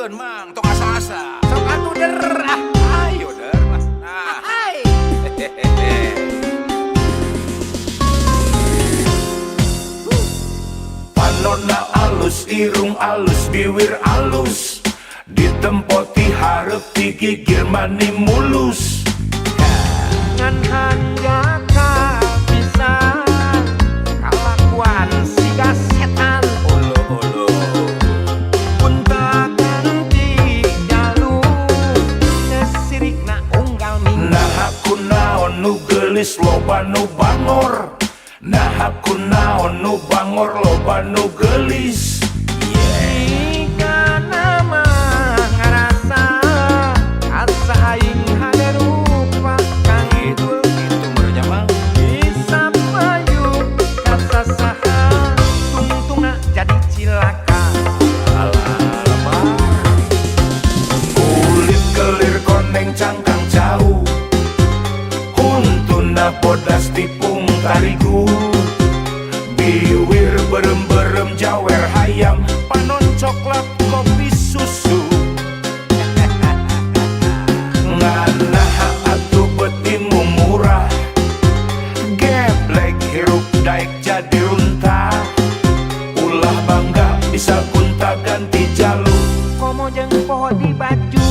Keun mang tong asa-asa. Sok atuh der. Ayo der. Nah. Hai. Panonna alus, irung alus, bibir alus, ditempoti hareup digigir mani mulus. Ngan hanjaka bisa kalakuan siga setan. Olo-olo. Punta ganti jalur nesirikna unggal minggu. Nah aku naon nu geulis loba nu bangor. Nah aku naon nu bangor loba nu geulis. Jika nama ngarasa asa aing hade rupa kang idul Itu merenya mang. bisa payu kasasaha tungtungna jadi cilaka. Alah, kulit kelir koneng cangkang jauh, huntuna bodas tipung tarigu, biwir berem-berem jawer hayam, panon coklat kopi susu. Nganaha atuh betimu murah, geblek hirup daek jadi runtah, ulah bangga bisa gunta ganti jalur. Komo jeung poho di baju.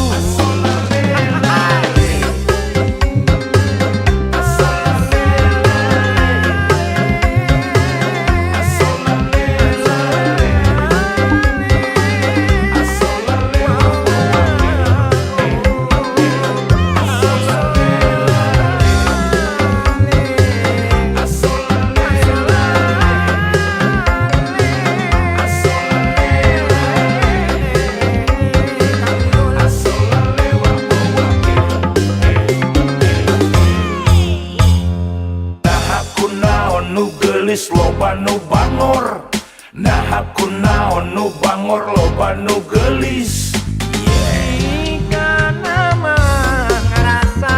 Loba nu bangor, nah aku naon nu bangor loba nu geulis. Jika nama ngarasa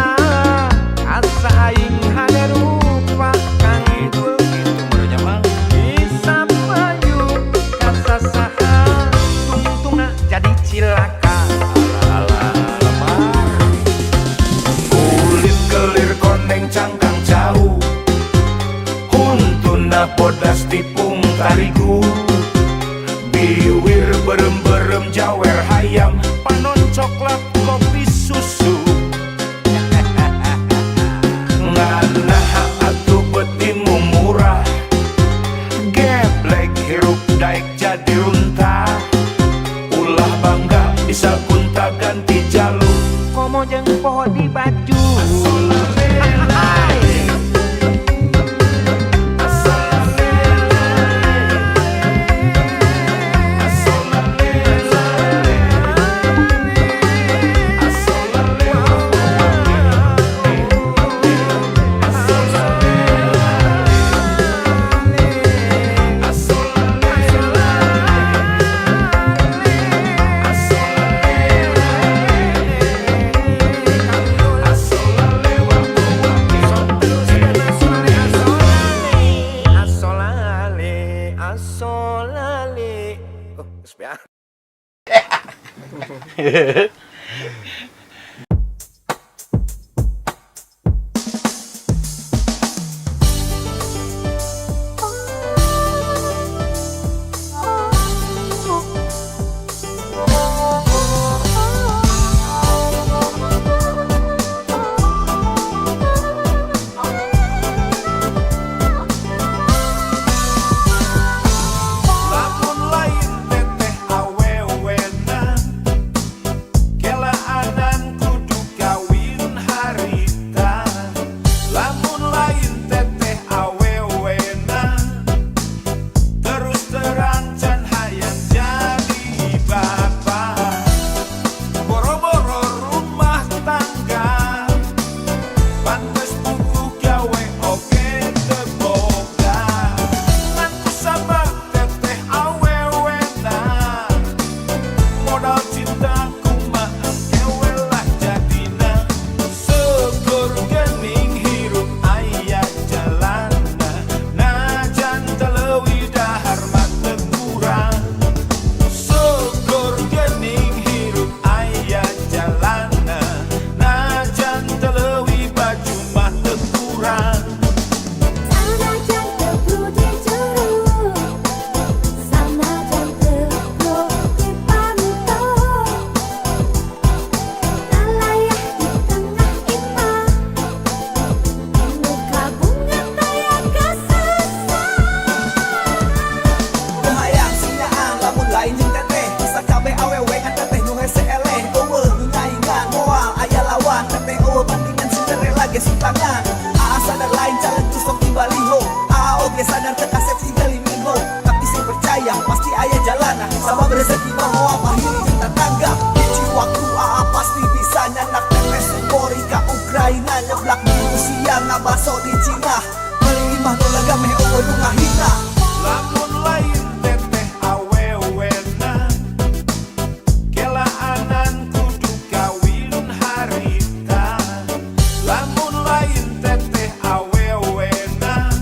asa aing hade rupa kang idul Itu merenya mang. bisa payu kasasaha tungtungna jadi cilaka. Alah, kulit kelir koneng cangkang jauh, huntuna bodas tipung tarigu, biwir berem-berem jawer hayam, panon coklat kopi susu. Nganaha atuh betimu murah, geblek hirup daek jadi runtah, ulah bangga bisa gunta ganti jalur. Komo jeung poho di baju. Asolale. Oh, geus beak. Lamun lain teteh awewena, mah tolong gameh oh nu ngahina. Lamun lain teteh awewena kelaanan kudu kawin harita. Lamun lain teteh awewena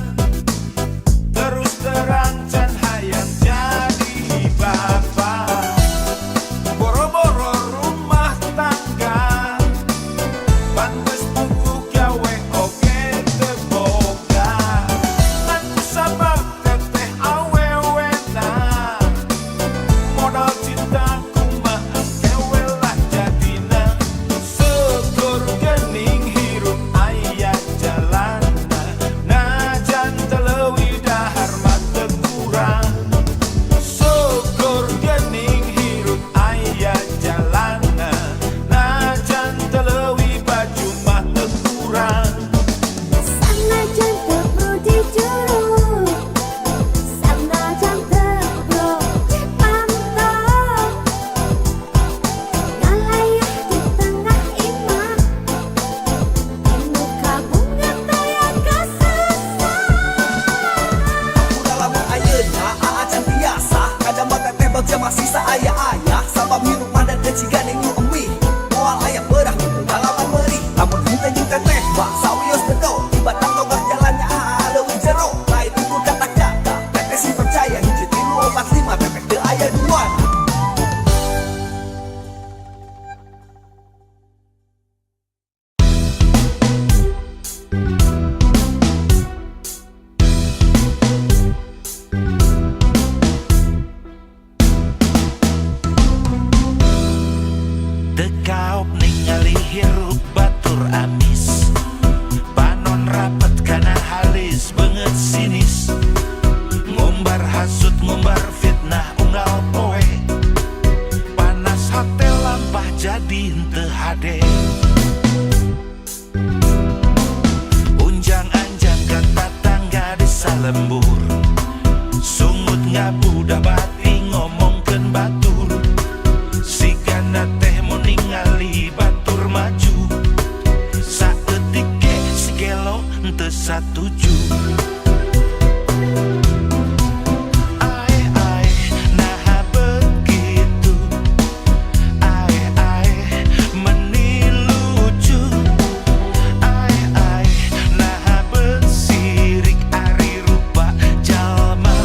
terus terang can hayang jadi bapak. Boro-boro rumah tangga pantes buku gawe oge teu boga. Lan sabab teteh awewena modal cinta kumaha kewe lah jadina. Syukur geuning hirup aya jalanna najan teu leuwih dahar mah teu kurang. Syukur geuning hirup aya jalanna najan teu leuwih baju mah teu kurang. Sanajan teu dijuru, sanajan teu dipantau, ngalayah di tengah imah, muka bunga taya kasasa. Udah lamun ayeuna aacan biasa kadang mah teteh bagja masih saaya-aya sabab hirup mandan kecigan nu emih moal aya beurah dalaman meurih lamun henteu jeung teteh mah sawios bedo di batang logat jalannya leuwih jero lain ukur katak jaga teteh si percaya hiji 345 teteh teu aya duana. Dekaop ningali hirup batur amis, panon rapet kana halis beungeut sinis, ngumbar hasut ngumbar fitnah unggal poe, panas hate lampah jadi henteu hade. Unjang-anjang ka tatangga disalembur, sungut ngabudah bati ngomongkeun batur. Sigana teh mau ningali batur maju, saeutik ge sigelo henteu satuju. Ae naha begitu, ae meni lucu, ae naha besirik ari rupa jalma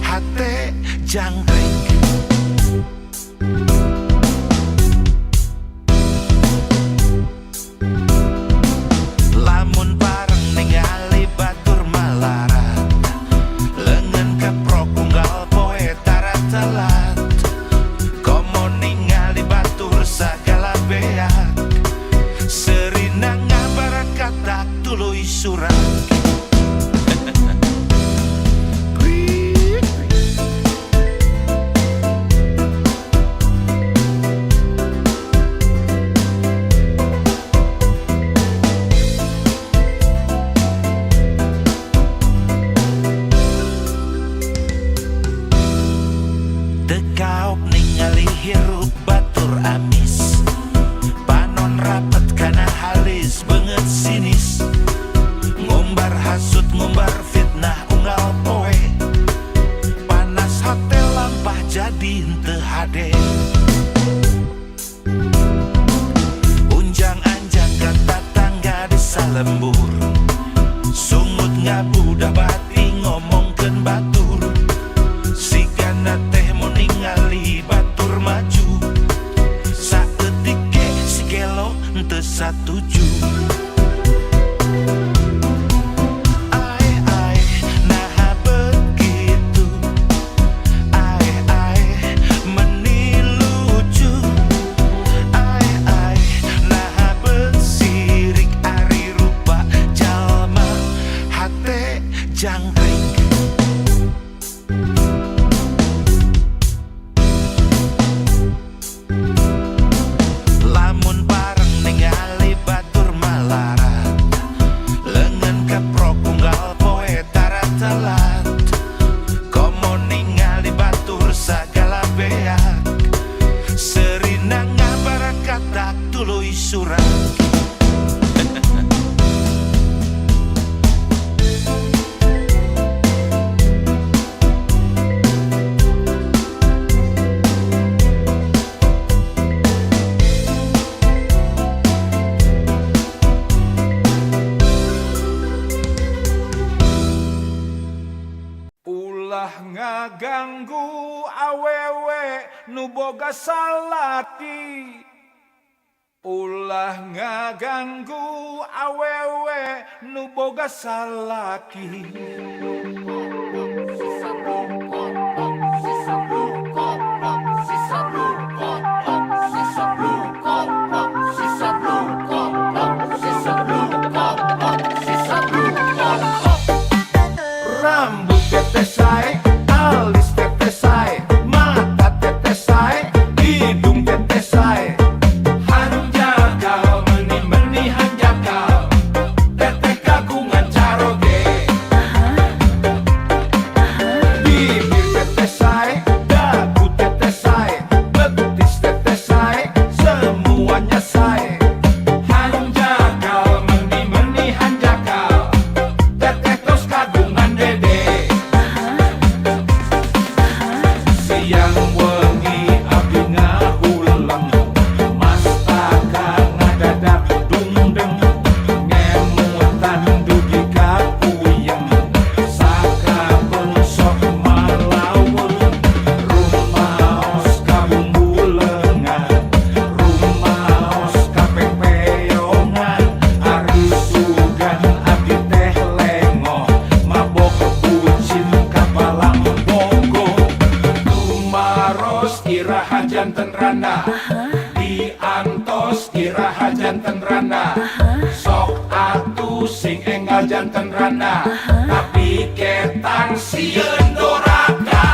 hate jangkrik. Lamun bareng ningali batur malarat, leungeun keprok unggal poe tara telat. Komo ningali batur sagala beak, serina ngabarakat tuluy surat. Dekaop ningali hirup batur amis, panon rapet kana halis beungeut sinis, ngumbar hasut ngumbar fitnah unggal poe, panas hate lampah jadi henteu hade. Unjang-anjang ka tatangga disalembur, sungut ngabudah bati ngomongkeun batur. Sigana teh mau ningali batur maju, saeutik ge sigelo henteu satuju. Ae naha begitu, ae meni lucu, ae naha besirik ari rupa jalma hate jangkrik. Lamun bareng ningali batur malarat, leungeun keprok unggal poe tara telat. Komo ningali batur sagala beak, serina ngabarakat tuluy surat. Ulah ngaganggu awewe nu boga salaki. Ulah ngaganggu awewe nu boga salaki. Rambut tetes sae, alis tetes sae, mata tetes sae, hidung tetes sae. Hanum jakal, meni hanjakal, teteh kagungan caroge. Bibir tetes sae, dagu tetes sae, betis tetes sae, semuanya sae. Hanum jakal, meni hanjakal, teteh tos kagungan dede. Siang wengi abdi ngahulang, mastaka ngadadak dungdeng, ngemutan dugi ka puyeng, sakabeung sok malaweung, rumaos ka bumbu leungan, rumaos ka pepeyongan, ari sugan abdi teh lengo, mabok bucin ka palang bogo. Tumaros iraha janten randa, diantos iraha janten randa, sok atuh sing enggal janten randa, tapi ketang sieun doraka.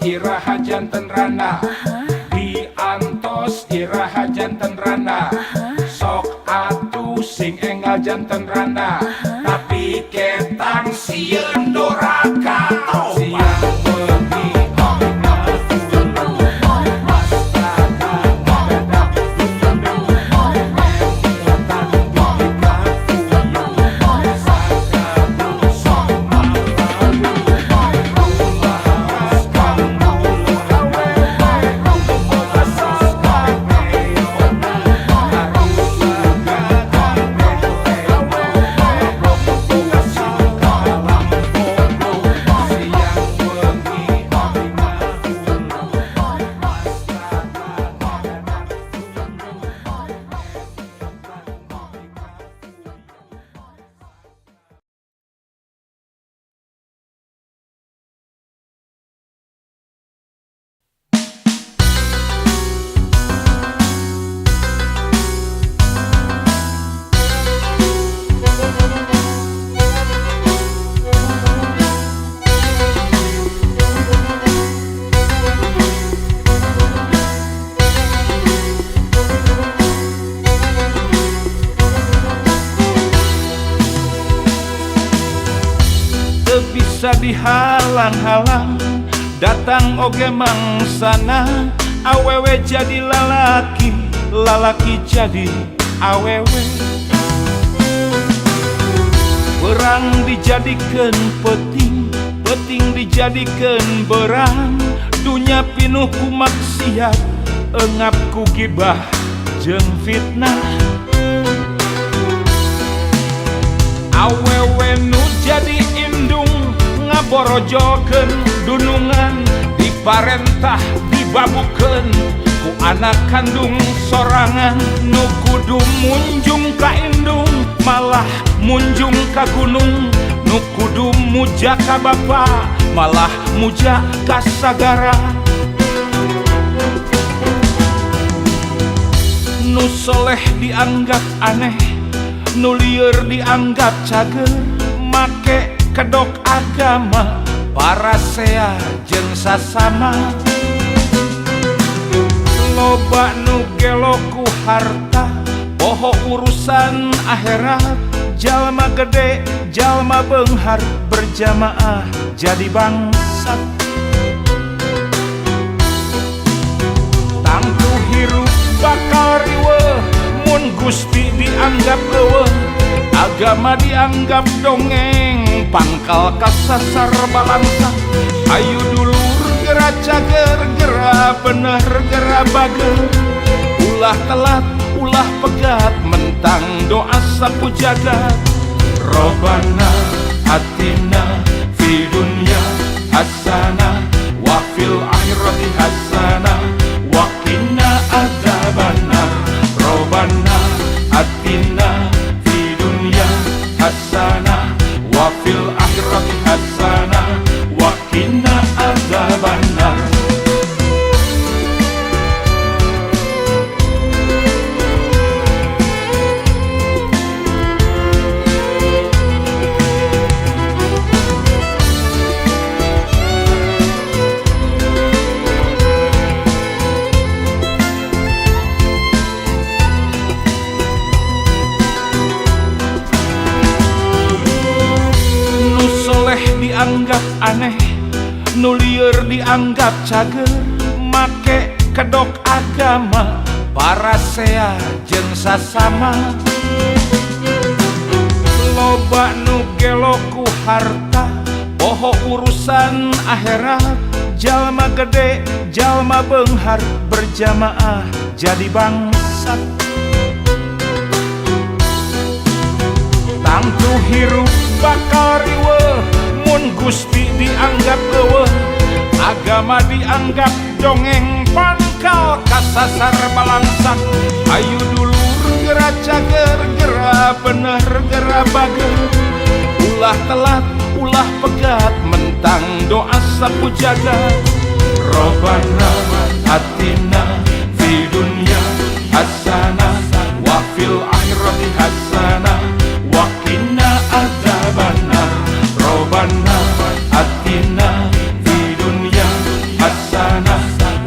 Iraha janten randa, diantos iraha janten randa, sok atuh sing enggal janten randa, tapi ketang sieun doraka. Siang wengi abdi ngahulang, mastaka ngadadak dungdeng, ngemutan dugi ka puyeng, sakabeung sok malaweung, rumaos ka bisa dihalang-halang, datang oge mangsana, awewe jadi lalaki, lalaki jadi awewe. Berang dijadikan peting, peting dijadikan berang. Dunya pinuh ku maksiat, engap ku gibah jeung fitnah. Awewe nu jadi indung ngaborojokeun dunungan, diparentah dibabukeun ku anak kandung sorangan. Nu kudu munjung ka indung malah munjung ka gunung, nu kudu muja ka bapa malah muja ka sagara. Nu soleh dianggap aneh, nu lieur dianggap cager, make kedok agama parasea jeung sasama. Loba nu gelo ku harta, poho urusan akhirat. Jalma gede, jalma beunghar, berjamaah jadi bangsat. Tangtu hirup bakal riweuh, mun Gusti dianggap eueuh. Agama dianggap dongeng, pangkal kasasar balangsa. Ayu dulur gera cager, gera bener gera bager. Ulah telat, ulah pegat, mentang doa sapu jagat. Robbana atina fi dunya hasanah wa fil akhirati hasanah wa qina adzabannar. Robbana atina fi dunya hasanah wa fil akhirati hasanah wa qina adzabannar. Dianggap aneh, nu lieur dianggap cager, make kedok agama parasea jeung sasama. Loba nu gelo ku harta, poho urusan akhirat. Jalma gede, jalma beunghar, berjamaah jadi bangsat. Tangtu hirup bakal riweuh, mun Gusti dianggap eueuh. Agama dianggap dongeng, pangkal kasasar balangsak. Ayu dulur gera cager, gera bener gera bager. Ulah telat, ulah pegat, mentang doa sapu jagat. Robbana atina fi dunya hasanah wa fil akhirati hasanah wa qina adzabannar. Robbana atina fi dunya hasanah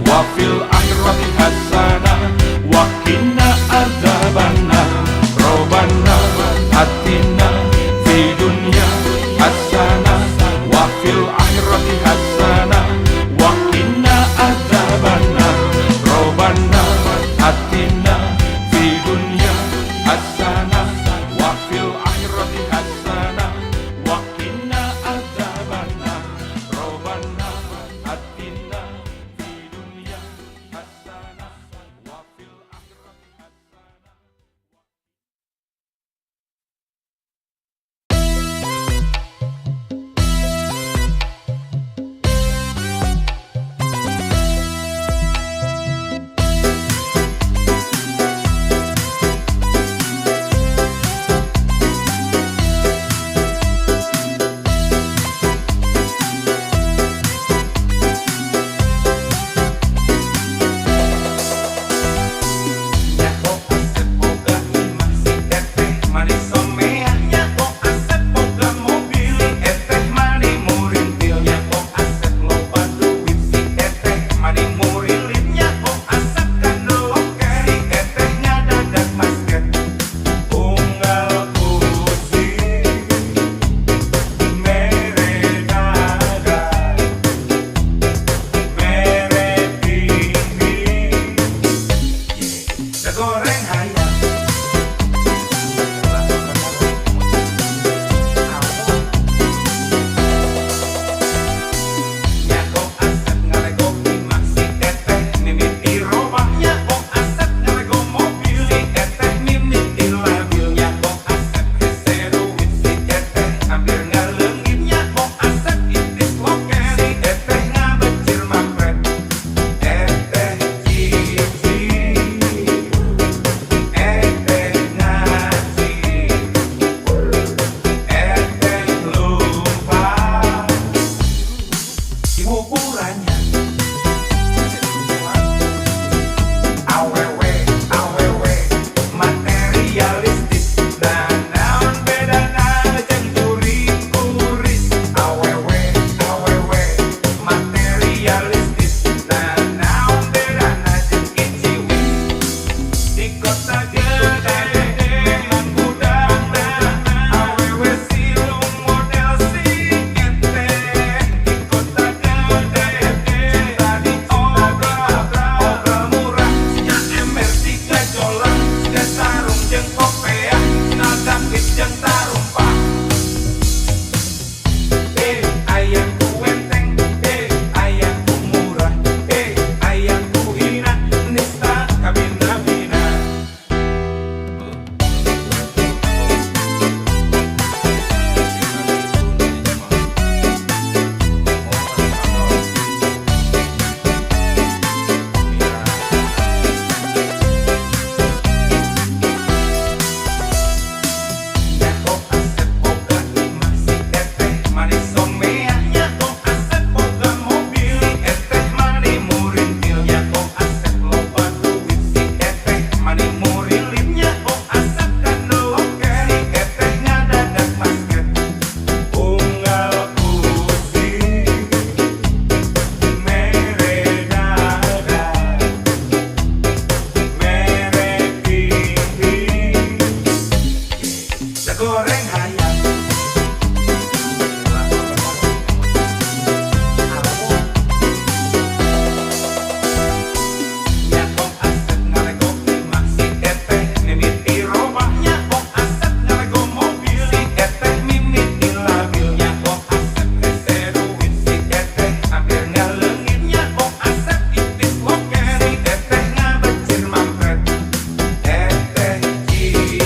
wa fil akhirati hasanah wa qina adzabannar. Robbana atina fi dunya hasanah wa fil akhirati hasanah wa qina adzabannar. Robbana atina fi goreng hayam. Nya kong asep ngarego imah si teteh mimiti robah. Nya kong asep ngarego mobil si teteh mimiti labil. Nya kong asep hese duit si teteh hampir ngaleungit. Nya kong asep ipis loker si teteh ngabecir mampret. Teteh cici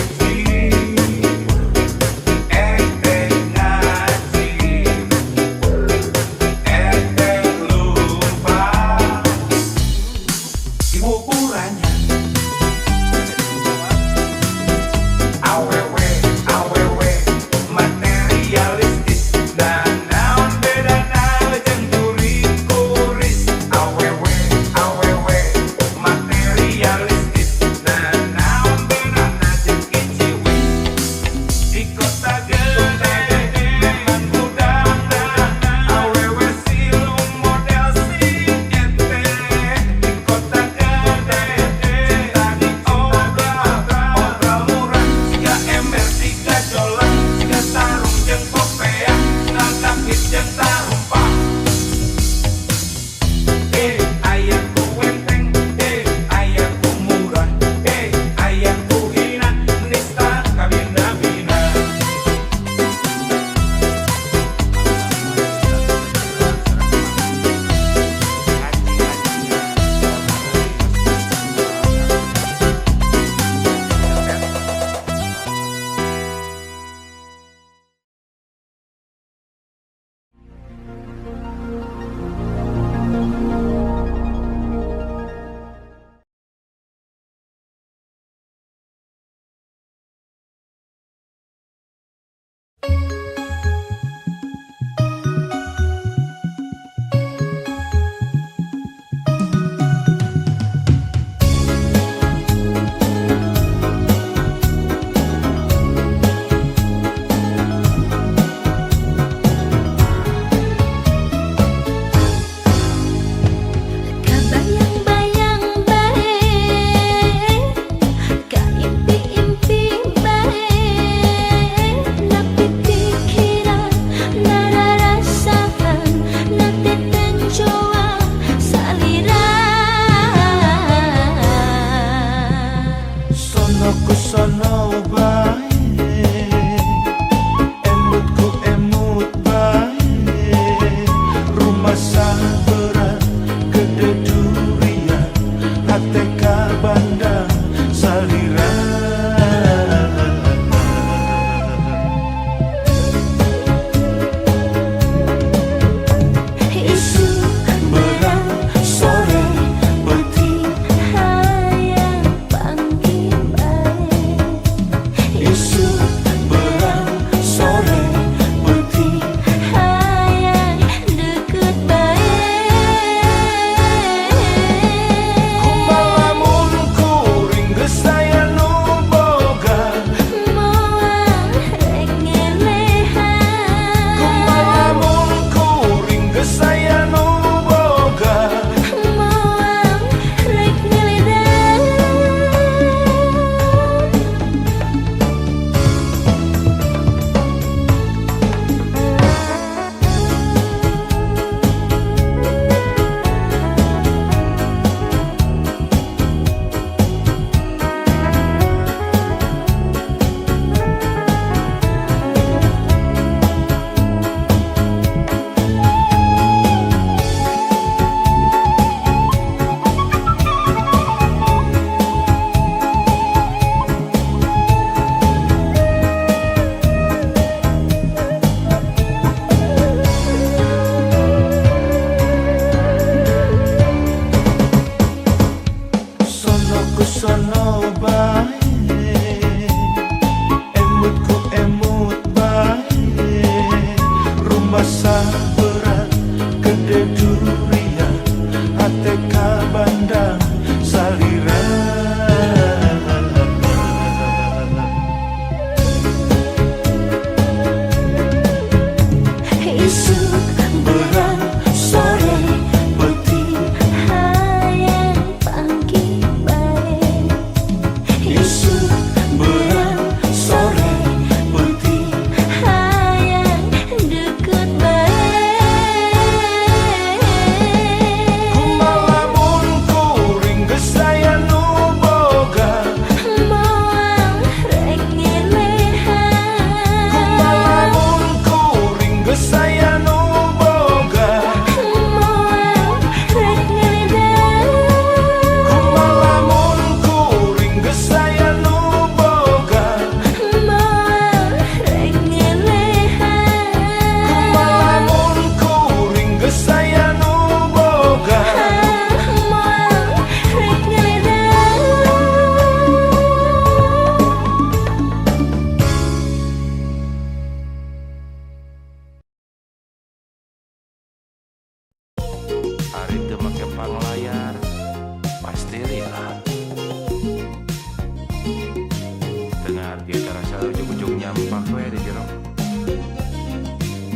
ujug-ujug nyampak we di jero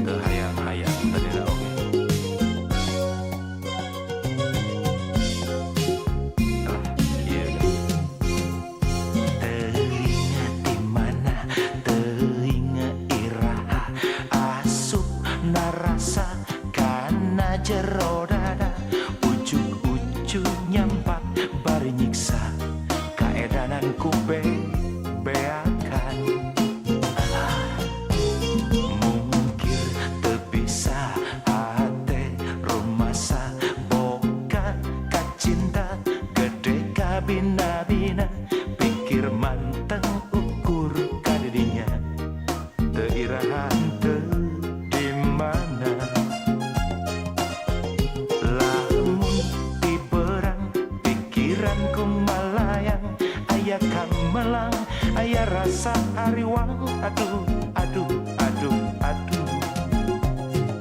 teu hayang-hayang tadina oge. Alah, kieu gah. Teuing di mana teuing iraha asup narasa kana jero dada ujug-ujug nyampak bari nyiksa kaedanan ku beakan mungkir teu bisa hate rumasa boga kacinta gede kabina-bina pikir manteng ukur kadidinya teu irahan teu di mana lamun tiberang pikiranku malayang aya kang melang aya rasa ariwang aduh aduh aduh aduh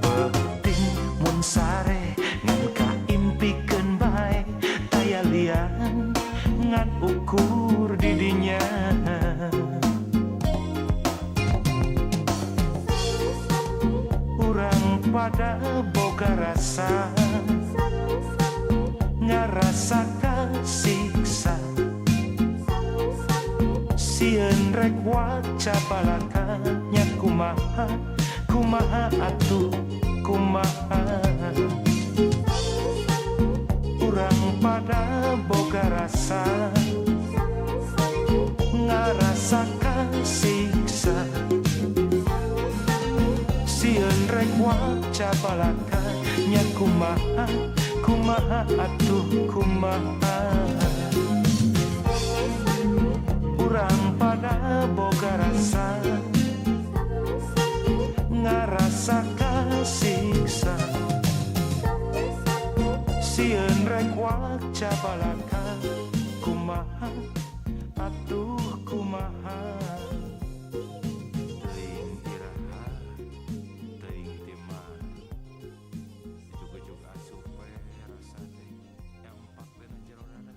penting mun sare ngan kaimpikeun bae taya lian ngan ukur didinya urang pada boga rasa ngarasa siksa sieun rek waca balakanya kumaha kumaha atuh kumaha urang pada boga rasa ngarasakan siksa sieun rek waca balakanya kumaha kumaha atuh kumaha urang pada boga rasa ngarasakan siksa sieun rek waca balaka kumaha atuh kumaha teuing iraha teuing di mana ujug-ujug asup we rasa teh nyampak dina jero dada.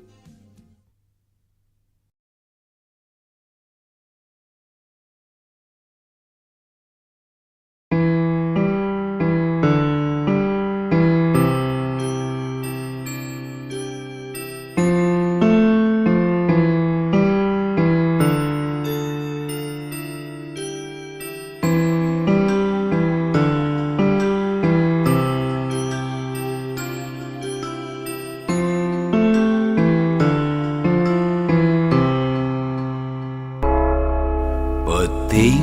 Penting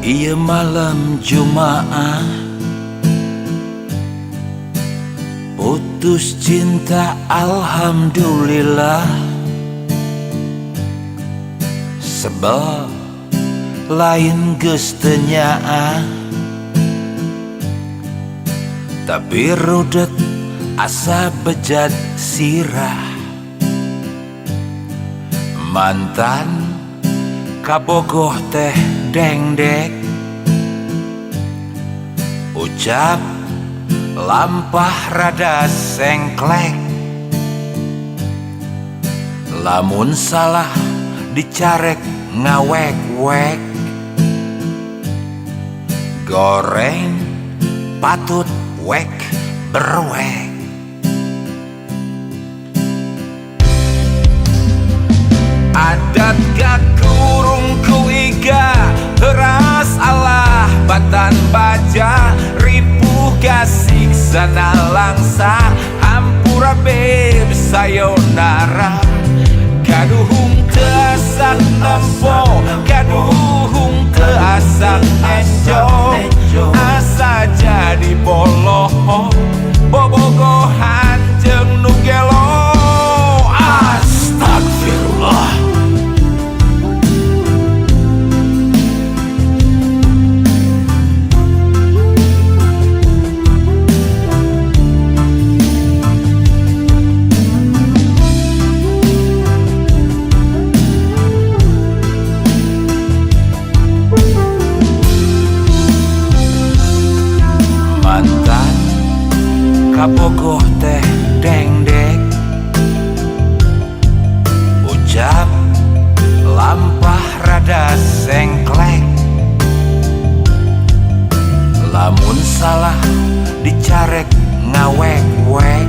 ieu malam Jumaah putus cinta alhamdulillah sebel lain geus teu nyaah tapi rudet asa bejat sirah mantan kabogoh teh dengdek ucap lampah rada sengklek lamun salah dicarek ngawek-wek goreng patut wek berwek adat gak kurung kuiga teras Allah batan baja ripuh gasik sana langsa hampura beb sayonara kaduhung teasak nempo kaduhung teasak enjo asa jadi boloh bobogohan jeung nu gelo astagfirullah. Mantan kabogoh teh dengdek ucap lampah rada seng salah dicarek ngawek-wek,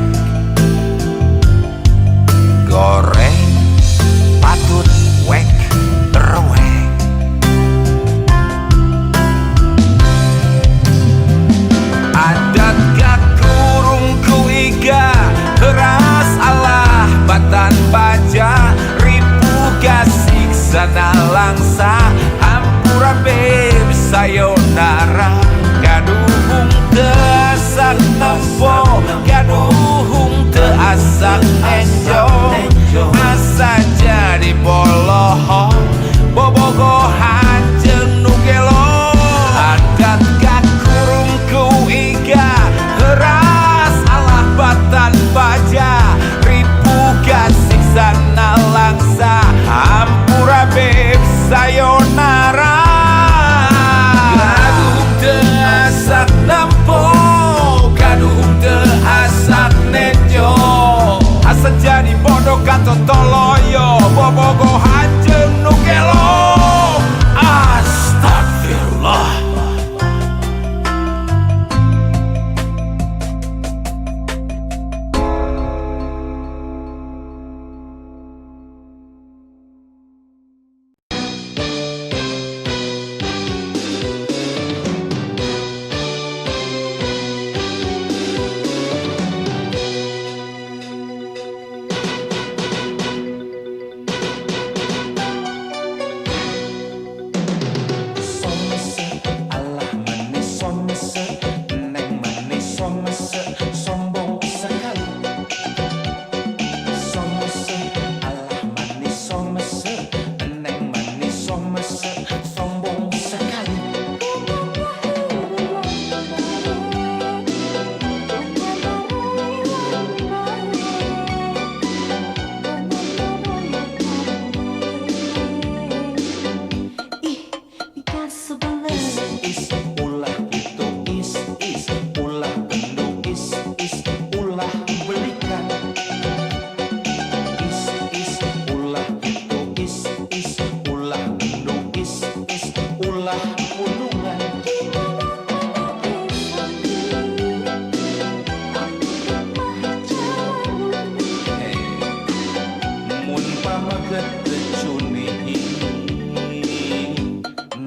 goreng patut wek rewek. Adat gak kurung kuiga keras Allah batan baja ribu gasik sana langsa hampura beb sayonara gaduhung teasak nempo gaduhung teasak enjo asa jadi boloho bobogohan jeung nu gelo. Adat gak kurung kuiga keras Allah batan baja ribu gasik sana langsa hampura beb sayonara gaduh teasak nampo gaduh teasak nejo asa jadi bodoh kato toloyo bobogohan jeung nu gelo. Astagfirullah.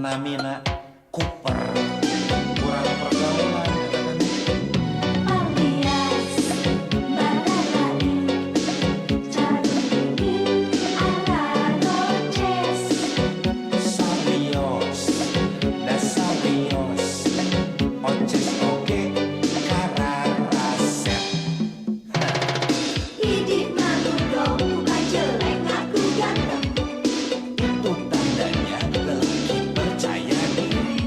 Namina Cooper kurang pergaulan alias barangkali cari ala roces Sabios da sabios oces oke kararaset hidup malu dong bukan jelek aku ganteng itu tandanya lelaki percaya diri.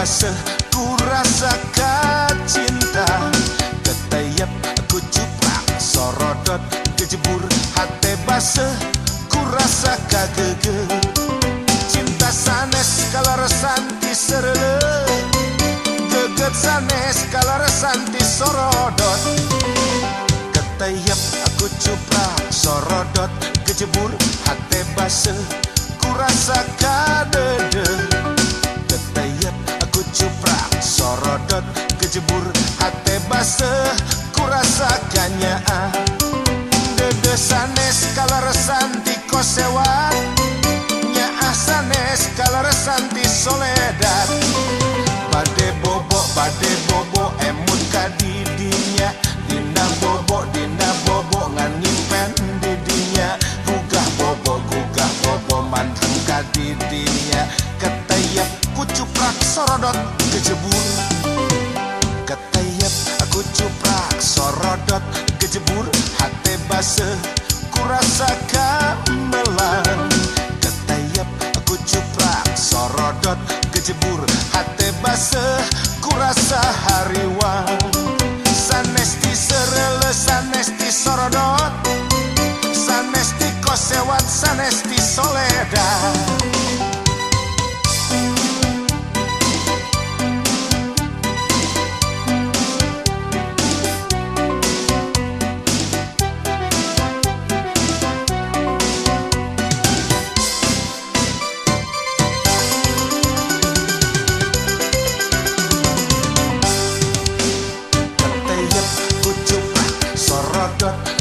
basah ku rasakan cinta. Ketayap ku cuprak sorodot kejebur hati basah ku rasa kagege. Cinta sanes kalar santi serele, geget sanes kalar santi sorodot. Ketayap aku cuprak sorodot kejebur hati basah ku rasa kadede. Ketayap aku cuprak sorodot kejebur hati basah ku rasa kanyaan. Dede sanes kalar santi kosewat, nyaah sanes kalar santi soledad. Bade bobo emut kadidinya, dina bobo ngan nyimpen didinya. Gugah bobo manteng kadidinya. Ketayap ku cuprak sorodot kejebur. Ketayap aku cuprak sorodot kejebur hati basah ku rasa gamelan. Ketayap aku cuprak sorodot kejebur hati basah ku rasa hariwang. Sanesti serele sanesti sorodot, sanesti kosewat sanesti soledad.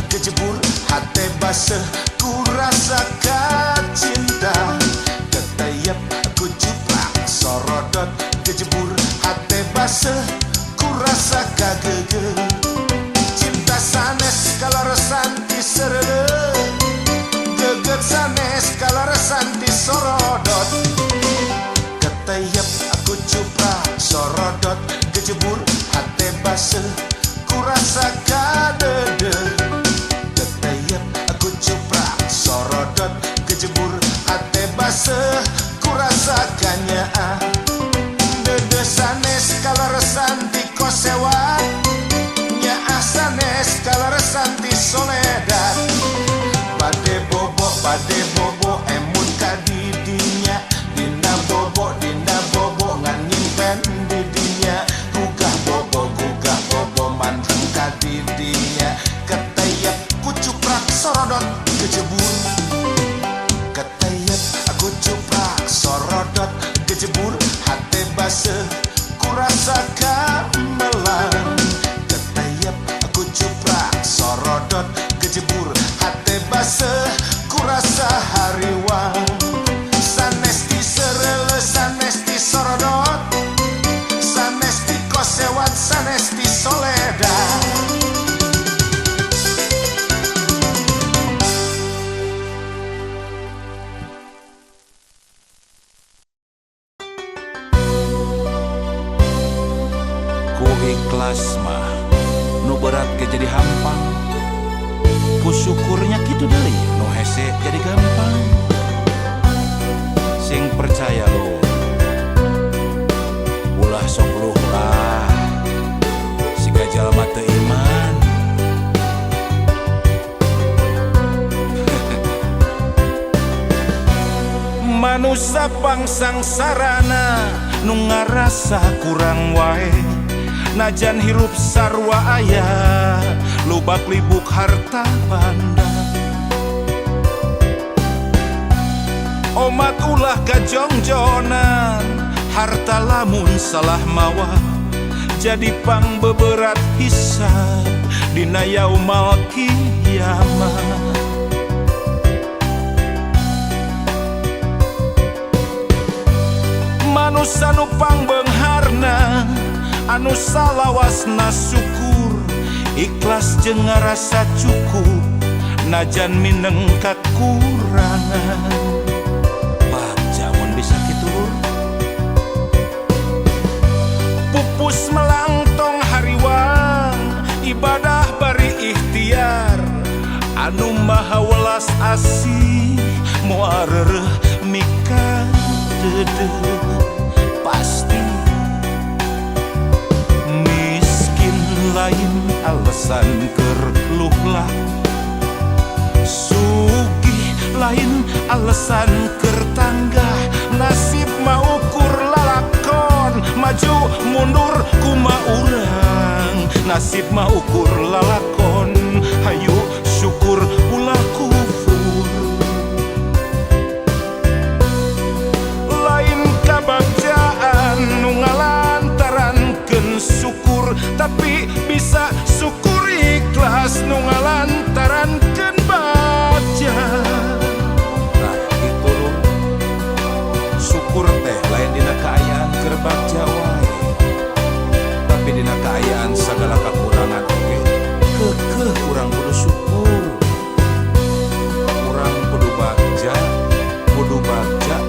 Kejebur hati basah ku rasakan cinta. Ketayap aku cuprak sorodot kejebur hati basah ku rasa kagege. Cinta sanes kalar santi serele, geget sanes kalar santi sorodot. Ketayap aku cuprak sorodot kejebur hati basah ku rasa kadede. Sorodot kejebur hati basah ku rasa kanyaan. Dede sanes kalar santi kosewat, nyaah sanes kalar santi soledad. Bade bobo emut kadidinya, dina bobo ngan nyimpen didinya. Gugah bobo manteng kadidinya. Ketayap ku cuprak sorodot kejebur. Ketayap aku cuprak sorodot kejebur hati basah ku rasa gamelan. Ketayap aku cuprak sorodot kejebur hati basah ku rasa hariwang. Sanesti serele sanesti sorodot, sanesti kosewat sanesti soledad. Ikhlas mah nu berat ke jadi hampang, ku syukurnya gitu deui nu hese jadi gampang. Sing percaya lu ulah sok luh lah, siga jalma teu iman. Manusia pangsang sarana nu ngarasa kurang wae, najan hirup sarwa aya lubak libuk harta banda. Omat ulah kajongjonan, harta lamun salah mawa jadi pang beberat hisab dina yaumal kiamat. Manusia nu pangbeungharna, anu salawasna syukur, ikhlas jeung ngarasa cukup najan mineng kakurangan. Baca mun bisa kitu pupus melangtong hariwang, ibadah bari ikhtiar, anu maha welas asih moal reureuh mika dede pasti alasan keur luhlah. Sugih lain alasan keur tanggah. Nasib mah ukur lalakon, maju mundur kumaha urang. Nasib mah ukur lalakon, hayu syukur ulah kufur. Lain kabagjaan nu ngalantarankeun syukur, tapi bisa syukur ikhlas nu ngalantarankeun bagja. Nah itu loh, syukur teh lain dina kaayaan keur bagja wae, tapi dina kaayaan sagala kakurangan oge keukeuh urang kudu syukur. Urang kudu bagja,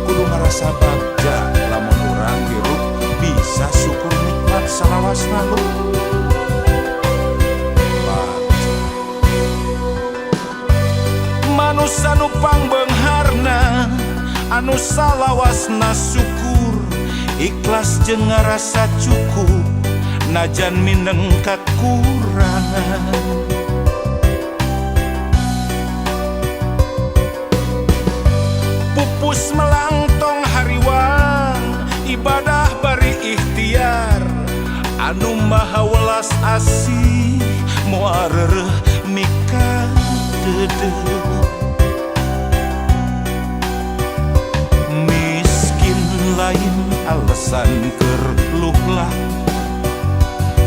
kudu ngarasa bagja. Lamun urang hirup bisa syukur nikmat salawasna lu. Bagja manusia nu pangbeungharna, anu salawasna syukur, ikhlas jeung ngarasa cukup najan mineng kakurangan. Pupus melangtong hariwang, ibadah bari ikhtiar, anu maha welas asih moal reureuh mika deudeuh. Miskin lain alasan keur luhlah.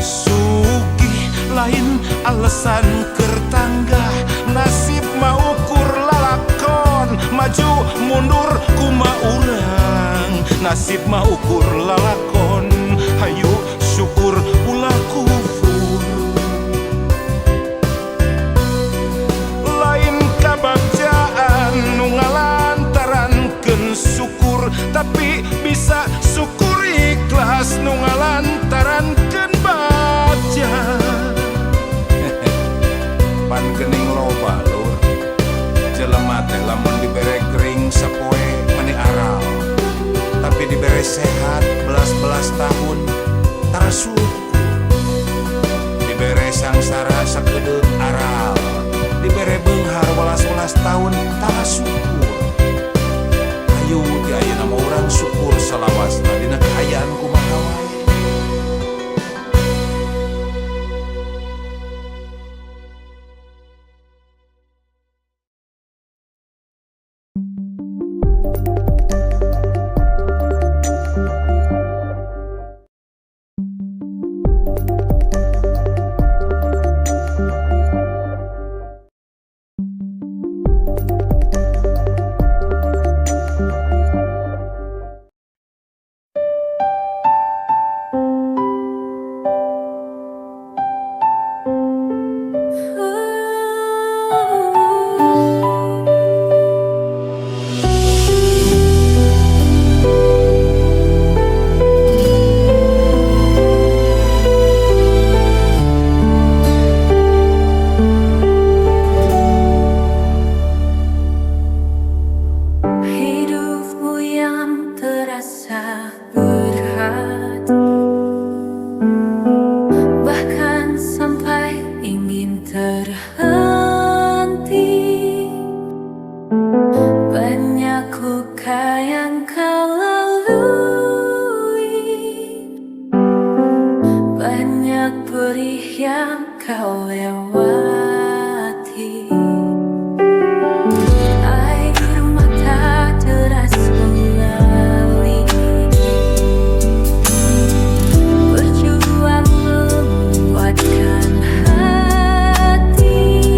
Sugih lain alasan keur tanggah. Nasib mah ukur lalakon, maju mundur kumaha urang. Nasib mah ukur lalakon, hayu syukur ulah kufur. Lain kabagjaan nu ngalantarankeun syukur, tapi bisa syukur ikhlas nu ngalantarankeun bagja. Pan geuning loba lur, jelema teh lamun dibere gering sapoe meni aral, tapi dibere sehat belas-belas tahun tara syukur. Dibere sangsara sakedeuk aral, dibere beunghar welas-welas tahun tara syukur. Ayo di ayeuna mah urang syukur salawasna dina kaayaan kumaha wae. Berjuang menguatkan hati.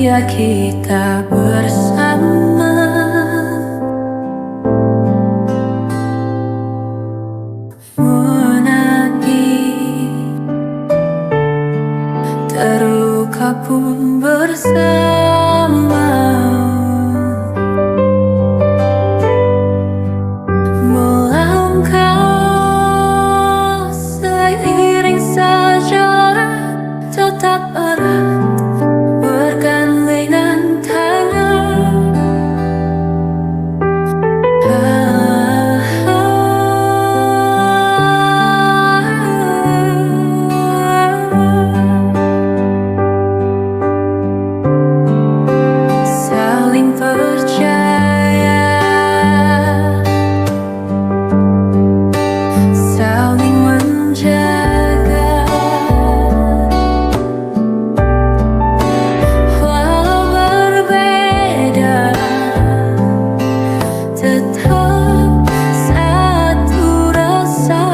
bahagia kita bersama. Menangis, terluka pun bersama. Melangkah seiring sejarah, tetap erat bergandengan tangan. Saling percaya, saling menjaga. Walau berbeda, tetap satu rasa.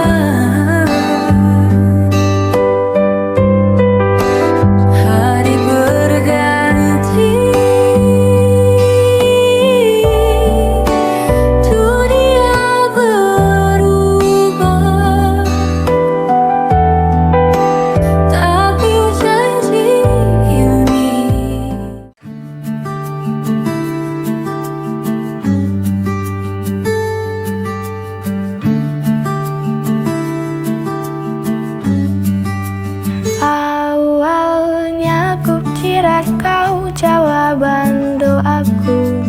Hari berganti, dunia berubah, tapi janji ini awalnya ku kira kau jawaban doaku,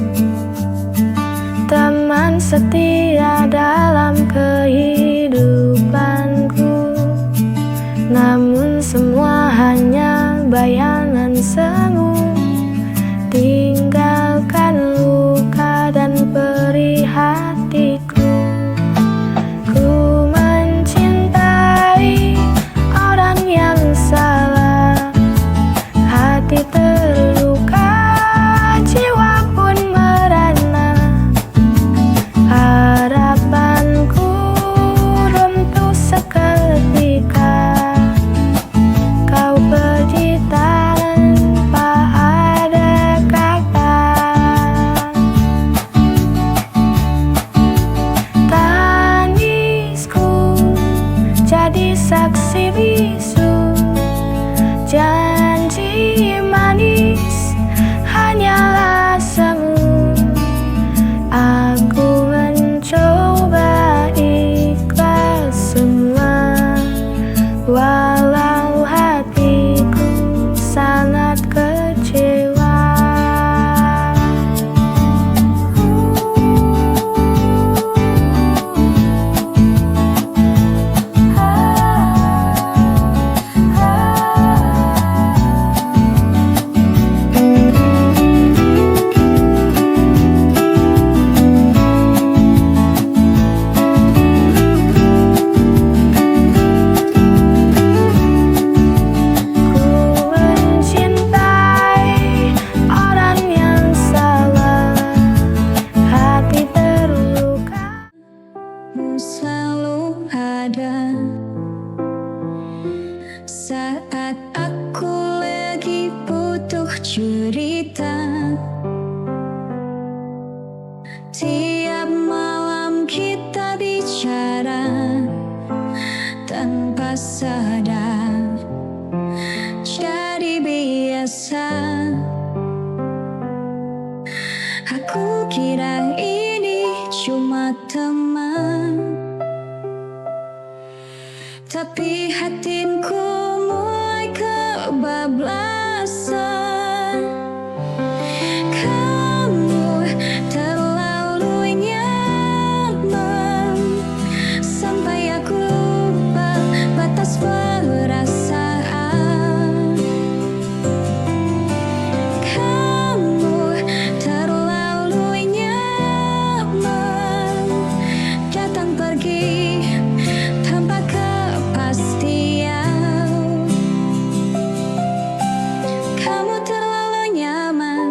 teman setia dalam kehidupanku. Namun semua hanya bayangan semu, tinggalkan luka dan perih hatiku. Ku mencintai orang yang salah, hati terluka, jiwa pun merana. Harapanku runtuh seketika, kau pergi tanpa ada kata. Tangisku jadi saksi bisu, janji manis hanyalah semu. Aku mencoba ikhlas semua, walau hatiku sangat kecewa. Ku mencintai orang yang salah, hati terluka. Selalu ada saat aku lagi butuh cerita. Tiap malam kita bicara tanpa sadar, jadi biasa. Aku kira ini cuma teman, tapi hatinku mulai kebablasan. Kamu terlalu nyaman sampai aku lupa batas perasaan. Kamu terlalu nyaman datang pergi tanpa kepastian. Kamu terlalu nyaman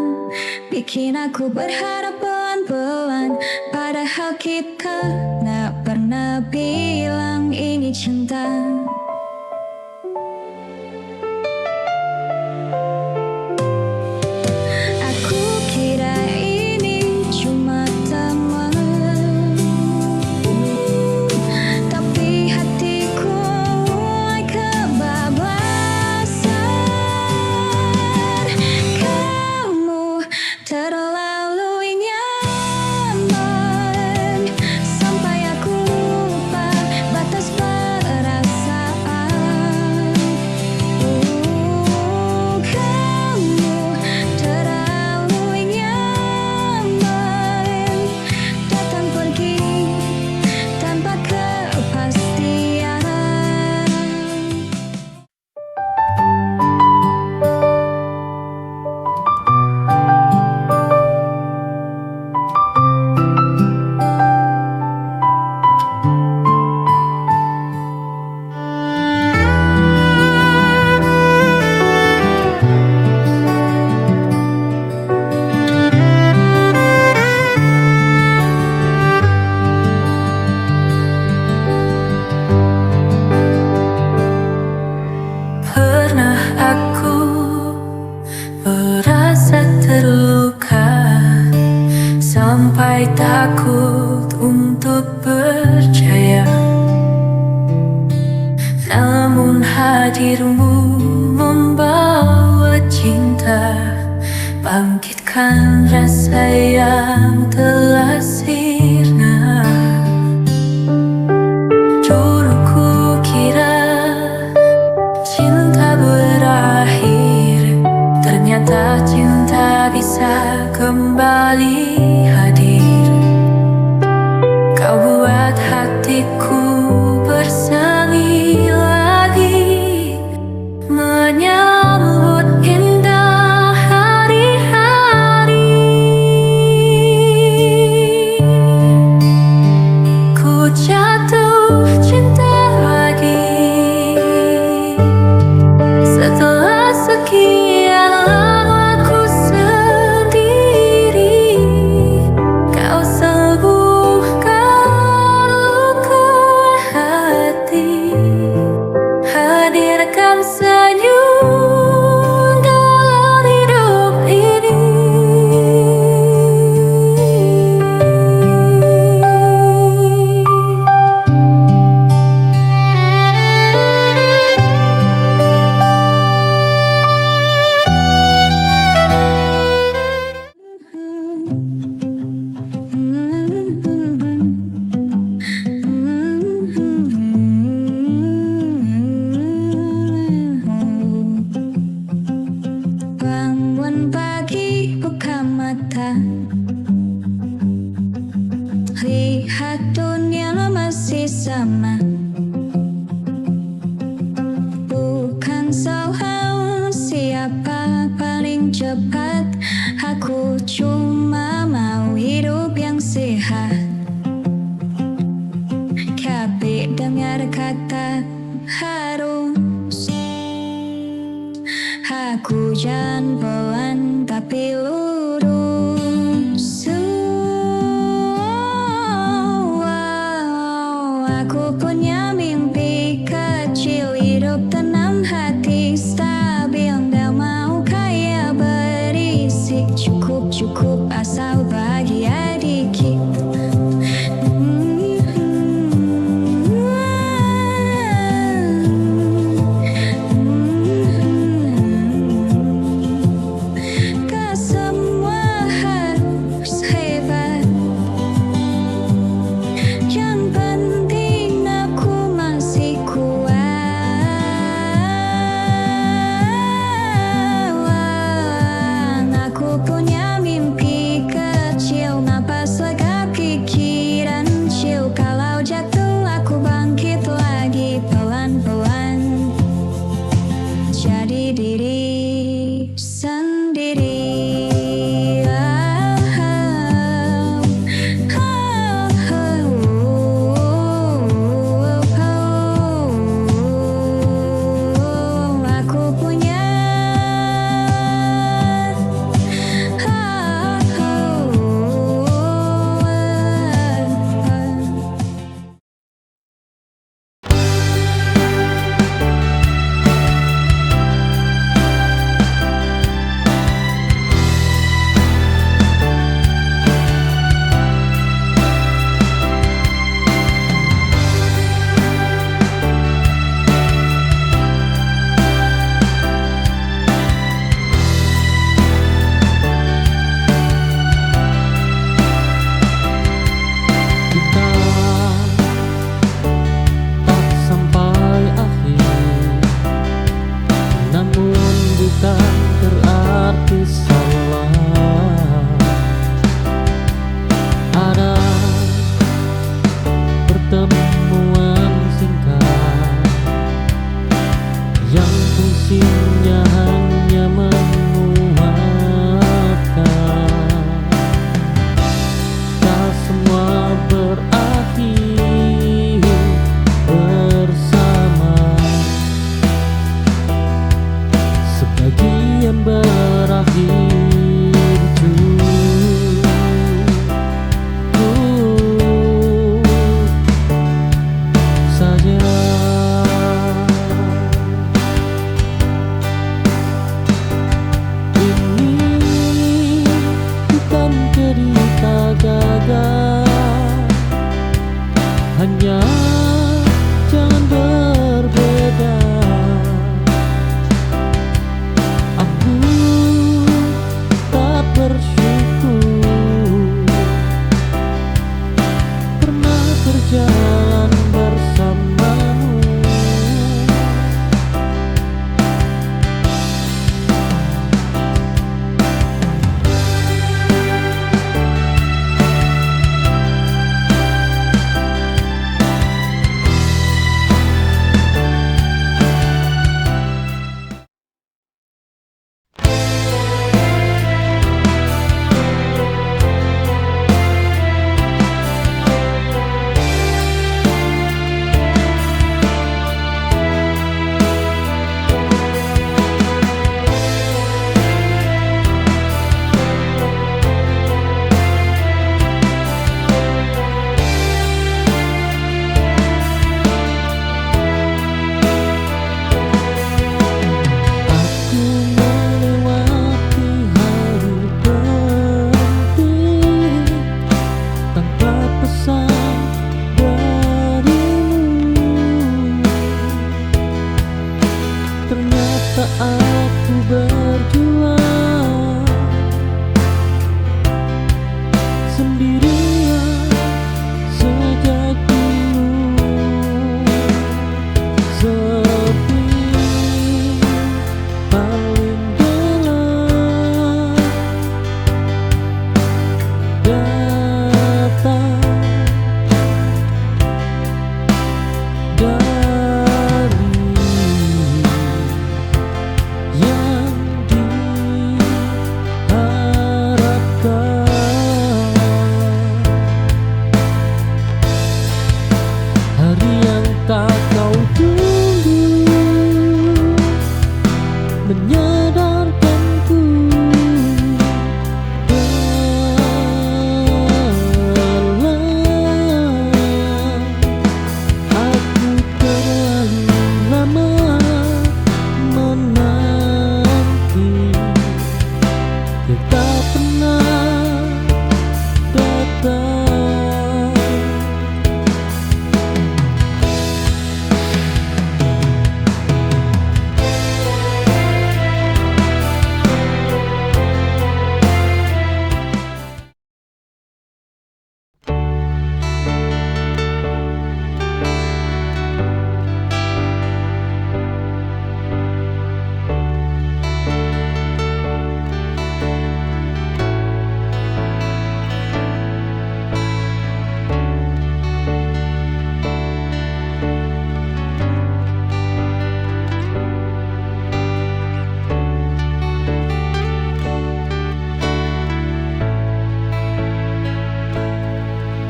bikin aku berharap pelan-pelan, padahal kita gak pernah bilang ini cinta. Pernah aku merasa terluka sampai takut untuk percaya. Namun hadirmu membawa cinta, bangkitkan rasa yang telah sirna. Dulu ku kira cinta berakhir, ternyata cinta bisa kembali hadir. Kau buat hatiku bersemi lagi, menyambut indah hari-hari. Ku jatuh cinta lagi setelah sekian lama ku sendiri. Kau sembuhkan luka hati, hadirkan senyum dalam hidup ini. Bangun pagi, buka mata, lihat dunia masih sama. Bukan soal siapa paling cepat, aku cuma mau hidup yang sehat. Tapi dengar kata harus, aku jalan pelan tapi lurus. Aku punya mimpi kecil, hidup tenang, hati stabil. Gak mau kaya berisik, cukup asal bahagia dikit. Gak semua harus hebat, yang penting aku masih kuat. Aku punya mimpi kecil, napas lega pikiran chill. Kalau jatuh aku bangkit lagi pelan-pelan, jadi diri sendiri. Aku punya Kita tak sampai akhir, namun bukan berarti salah. Ada pertemuan singkat yang ku seringnya hanya menguatkan. Tak semua berakhir bersama, sebagian berakhir saja. Ini bukan cerita gagal, hanya jangan berbeda. Aku tak bersyukur pernah berjalan bersamamu. Ternyata aku berjuang sendirian sejak dulu, sepi paling gelap datang dari yang diharapkan. Hari yang tak kau tunggu menyadarkanku aku terlalu lama menanti yang tak pernah datang.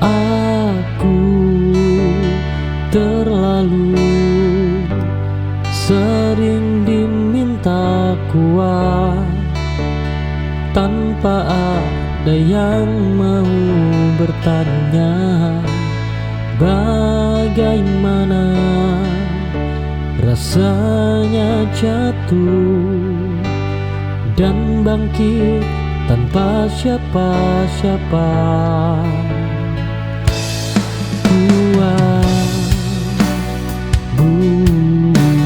Aku terlalu sering diminta kuat tanpa ada yang mau bertanya bagaimana rasanya jatuh dan bangkit tanpa siapa-siapa.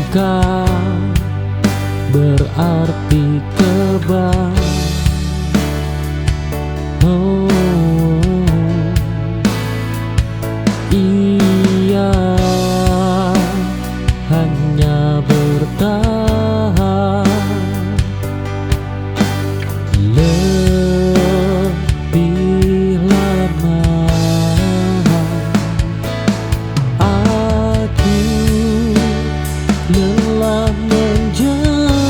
Bukan berarti kebal. Oh, ia hanya bertahan lebih lama. Aku lelah menjalani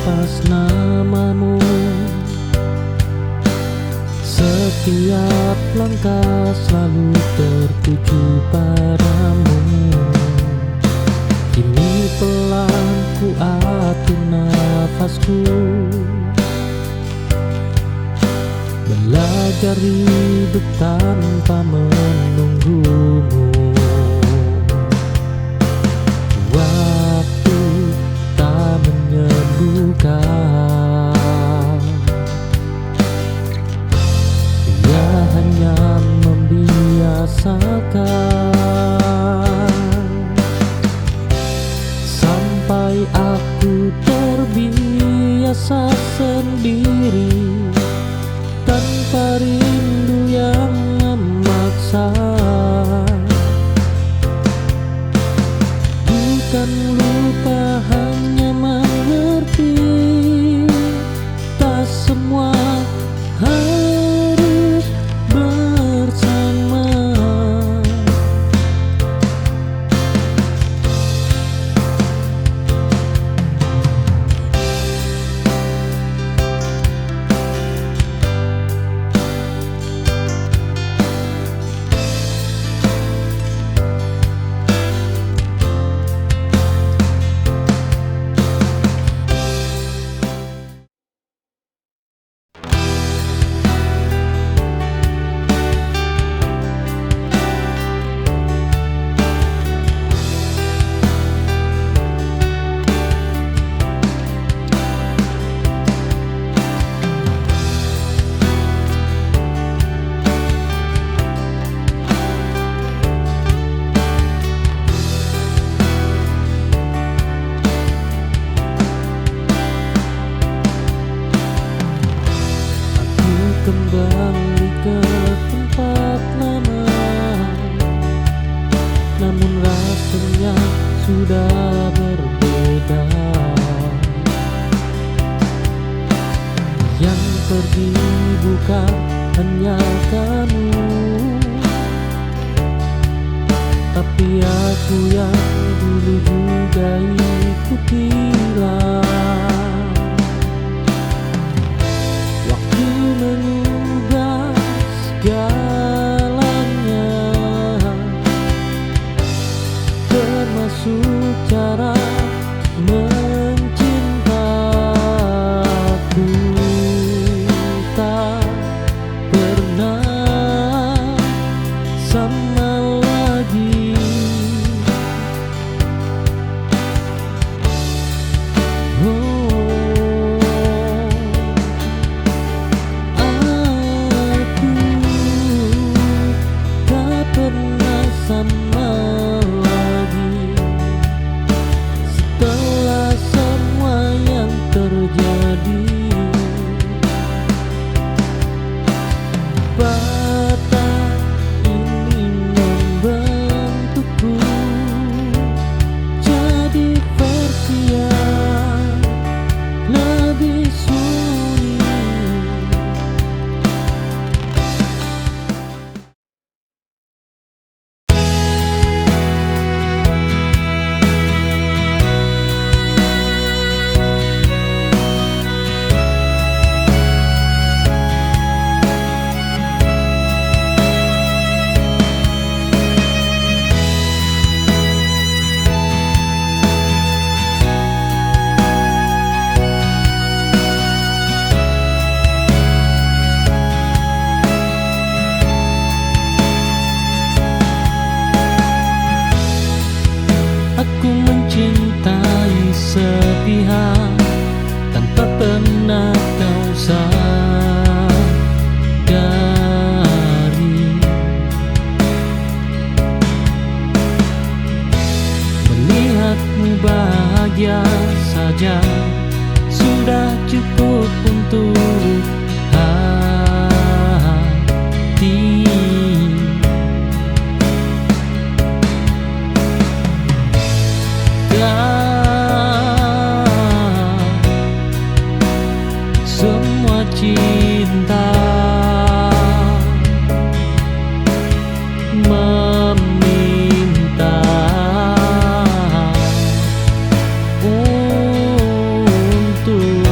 napas namamu. Setiap langkah selalu tertuju padamu. Kini pelan ku atur nafasku, belajar hidup tanpa menunggumu. Waktu tak menyembuhkan, ia hanya membiasakan. Sampai aku terbiasa sendiri tanpa rindu yang memaksa. Bukan lupa, hanya mengerti tak semua harus bersama. Kembali ke tempat lama, namun rasanya sudah berbeda. Yang pergi bukan hanya kamu, tapi aku yang dulu juga ikut hilang. Waktu mengubah segalanya, termasuk cara mencintaku. Tak pernah sama lagi. Sama lagi setelah semua yang terjadi. Patah ini membentukku jadi versi yang lebih sunyi. Aku mencintai sepihak tanpa pernah kau sadari. Melihatmu bahagia saja sudah cukup untuk hati. Semua cinta meminta untuk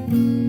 Ku